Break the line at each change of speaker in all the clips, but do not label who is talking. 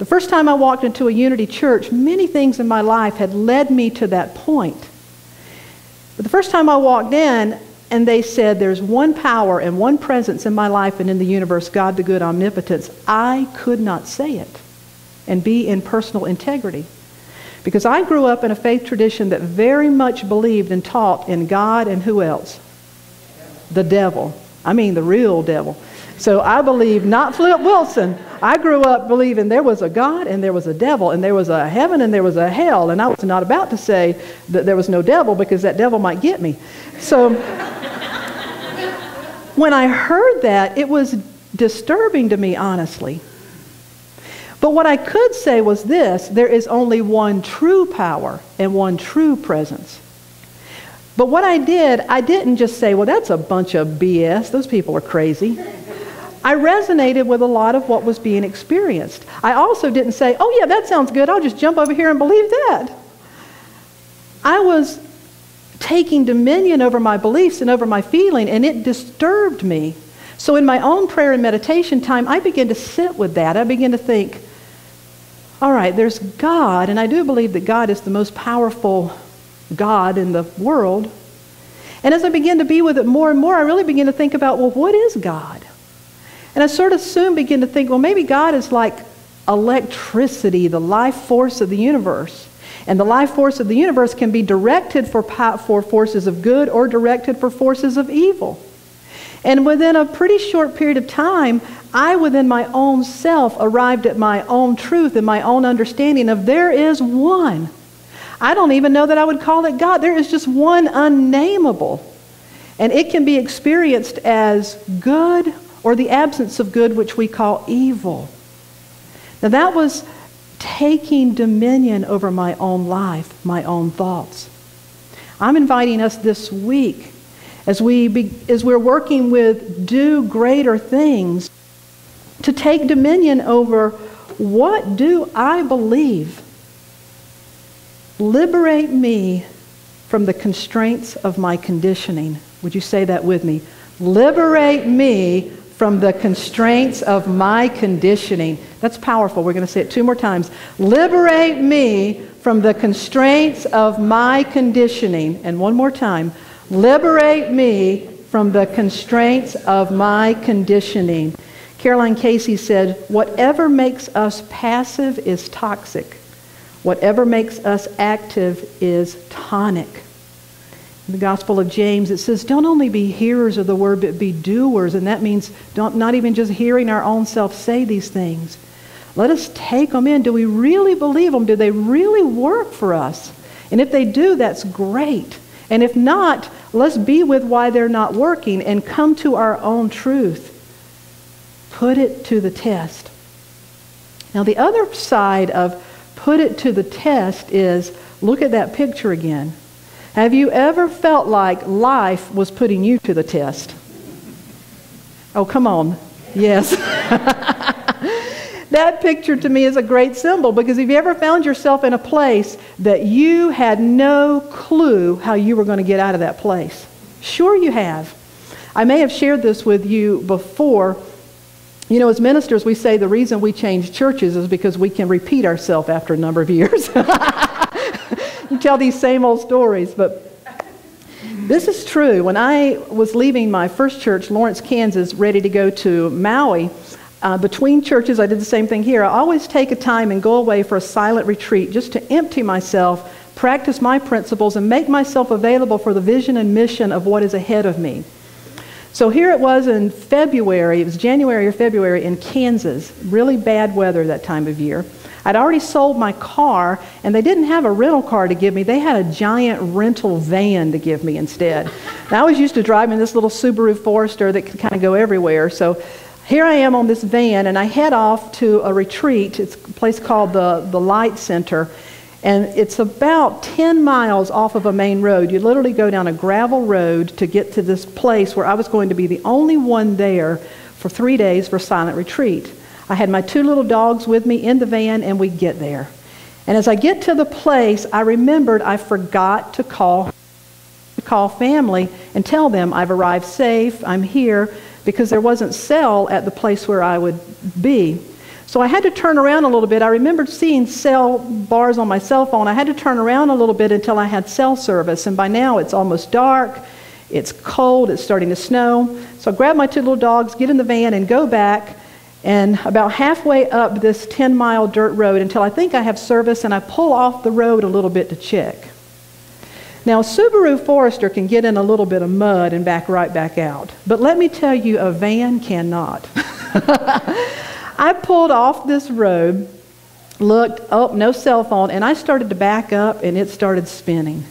The first time I walked into a Unity church, many things in my life had led me to that point. But the first time I walked in, and they said, there's one power and one presence in my life and in the universe, God the good omnipotence, I could not say it and be in personal integrity. Because I grew up in a faith tradition that very much believed and taught in God and who else? The devil. I mean the real devil. So I believe not Flip Wilson. I grew up believing there was a God and there was a devil and there was a heaven and there was a hell. And I was not about to say that there was no devil because that devil might get me. So when I heard that, it was disturbing to me, honestly. But what I could say was this: there is only one true power and one true presence. But what I didn't just say, well, that's a bunch of BS. Those people are crazy. I resonated with a lot of what was being experienced. I also didn't say, oh yeah, that sounds good. I'll just jump over here and believe that. I was taking dominion over my beliefs and over my feeling, and it disturbed me. So in my own prayer and meditation time, I began to sit with that. I began to think, all right, there's God, and I do believe that God is the most powerful God in the world. And as I began to be with it more and more, I really began to think about, well, what is God? And I sort of soon began to think, well, maybe God is like electricity, the life force of the universe. And the life force of the universe can be directed for forces of good or directed for forces of evil. And within a pretty short period of time, I, within my own self, arrived at my own truth and my own understanding of there is one. I don't even know that I would call it God. There is just one unnameable. And it can be experienced as good or the absence of good, which we call evil. Now that was taking dominion over my own life, my own thoughts. I'm inviting us this week, as we're working with do greater things, to take dominion over what do I believe. Liberate me from the constraints of my conditioning. Would you say that with me? Liberate me from the constraints of my conditioning. That's powerful. We're going to say it 2 more times. Liberate me from the constraints of my conditioning. And 1 more time. Liberate me from the constraints of my conditioning. Caroline Casey said, whatever makes us passive is toxic. Whatever makes us active is tonic. In the Gospel of James, it says, don't only be hearers of the word, but be doers. And that means not even just hearing our own self say these things. Let us take them in. Do we really believe them? Do they really work for us? And if they do, that's great. And if not, let's be with why they're not working and come to our own truth. Put it to the test. Now, the other side of put it to the test is, look at that picture again. Have you ever felt like life was putting you to the test? Oh, come on. Yes. That picture to me is a great symbol, because if you ever found yourself in a place that you had no clue how you were going to get out of that place. Sure you have. I may have shared this with you before. You know, as ministers, we say the reason we change churches is because we can repeat ourselves after a number of years. You tell these same old stories, but this is true. When I was leaving my first church, Lawrence, Kansas, ready to go to Maui, between churches, I did the same thing here. I always take a time and go away for a silent retreat just to empty myself, practice my principles, and make myself available for the vision and mission of what is ahead of me. So here it was in February, it was January or February in Kansas, really bad weather that time of year. I'd already sold my car, and they didn't have a rental car to give me. They had a giant rental van to give me instead. And I was used to driving this little Subaru Forester that could kind of go everywhere. So here I am on this van, and I head off to a retreat. It's a place called the Light Center, and it's about 10 miles off of a main road. You literally go down a gravel road to get to this place where I was going to be the only one there for 3 days for silent retreat. I had my 2 little dogs with me in the van, and we get there. And as I get to the place, I remembered I forgot to call family and tell them I've arrived safe, I'm here, because there wasn't cell at the place where I would be. So I had to turn around a little bit. I remembered seeing cell bars on my cell phone. I had to turn around a little bit until I had cell service. And by now it's almost dark. It's cold. It's starting to snow. So I grab my 2 little dogs, get in the van, and go back. And about halfway up this 10-mile dirt road until I think I have service, and I pull off the road a little bit to check. Now, a Subaru Forester can get in a little bit of mud and back right back out. But let me tell you, a van cannot. I pulled off this road, looked, oh, no cell phone, and I started to back up, and it started spinning.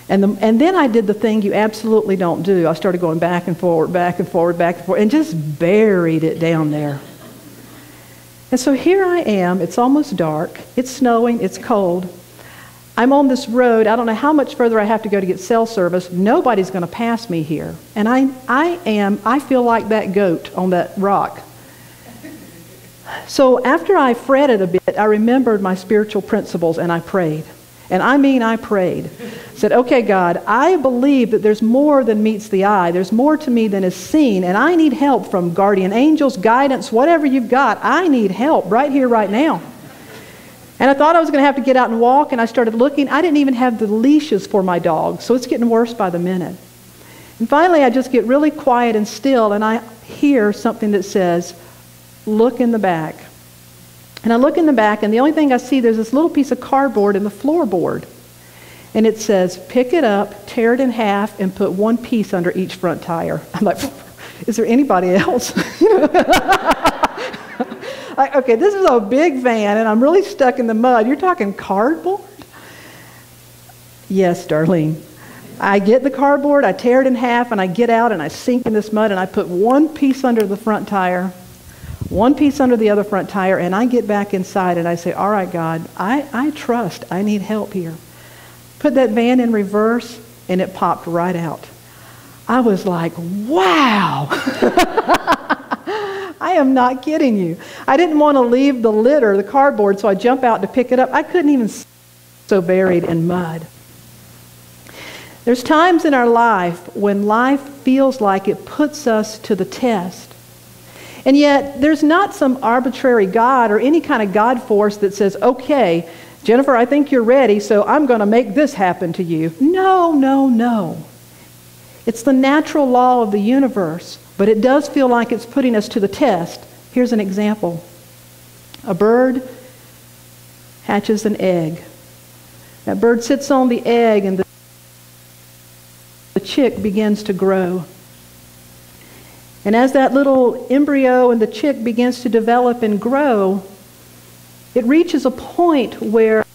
And then I did the thing you absolutely don't do. I started going back and forward, back and forward, back and forward, and just buried it down there. And so here I am. It's almost dark. It's snowing. It's cold. I'm on this road. I don't know how much further I have to go to get cell service. Nobody's going to pass me here. And I feel like that goat on that rock. So after I fretted a bit, I remembered my spiritual principles, and I prayed. And I mean I prayed. Said, okay, God, I believe that there's more than meets the eye. There's more to me than is seen. And I need help from guardian angels, guidance, whatever you've got. I need help right here, right now. And I thought I was going to have to get out and walk, and I started looking. I didn't even have the leashes for my dog, so it's getting worse by the minute. And finally, I just get really quiet and still, and I hear something that says, look in the back. And I look in the back, and the only thing I see, there's this little piece of cardboard in the floorboard. And it says, pick it up, tear it in half, and put 1 piece under each front tire. I'm like, is there anybody else? Like, okay, this is a big van, and I'm really stuck in the mud. You're talking cardboard? Yes, Darlene. I get the cardboard, I tear it in half, and I get out, and I sink in this mud, and I put 1 piece under the front tire, 1 piece under the other front tire, and I get back inside, and I say, all right, God, I trust. I need help here. Put that van in reverse, and it popped right out. I was like, wow. I am not kidding you. I didn't want to leave the litter, the cardboard, so I jump out to pick it up. I couldn't even see, so buried in mud. There's times in our life when life feels like it puts us to the test. And yet, there's not some arbitrary God or any kind of God force that says, okay, Jennifer, I think you're ready, so I'm going to make this happen to you. No, no, no. It's the natural law of the universe, but it does feel like it's putting us to the test. Here's an example. A bird hatches an egg. That bird sits on the egg, and the chick begins to grow. And as that little embryo and the chick begins to develop and grow, it reaches a point where,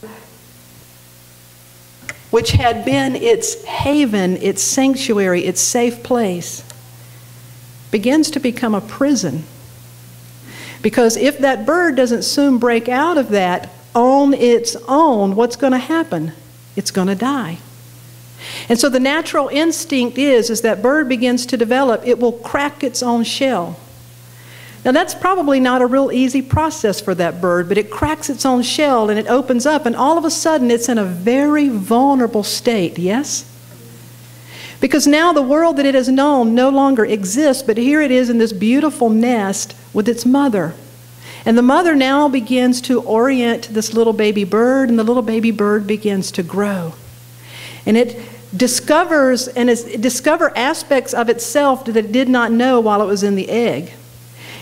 which had been its haven, its sanctuary, its safe place, begins to become a prison. Because if that bird doesn't soon break out of that on its own, what's going to happen? It's going to die. And so the natural instinct is, as that bird begins to develop, it will crack its own shell. Now that's probably not a real easy process for that bird, but it cracks its own shell and it opens up, and all of a sudden it's in a very vulnerable state, yes? Because now the world that it has known no longer exists, but here it is in this beautiful nest with its mother. And the mother now begins to orient this little baby bird, and the little baby bird begins to grow. And it discovers aspects of itself that it did not know while it was in the egg.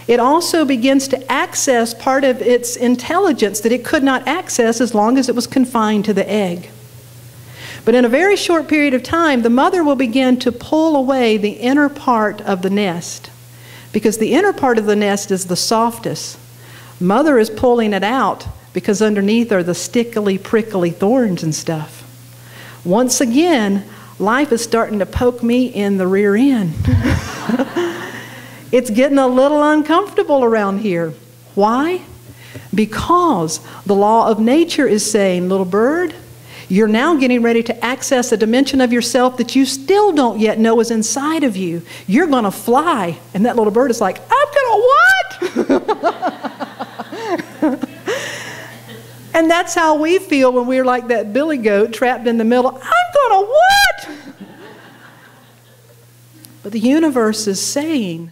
It also begins to access part of its intelligence that it could not access as long as it was confined to the egg. But in a very short period of time, the mother will begin to pull away the inner part of the nest, because the inner part of the nest is the softest. Mother is pulling it out because underneath are the stickily, prickly thorns and stuff. Once again, life is starting to poke me in the rear end. It's getting a little uncomfortable around here. Why? Because the law of nature is saying, little bird, you're now getting ready to access a dimension of yourself that you still don't yet know is inside of you. You're going to fly. And that little bird is like, I'm going to what? And that's how we feel when we're like that billy goat trapped in the middle. I'm going to what? But the universe is saying,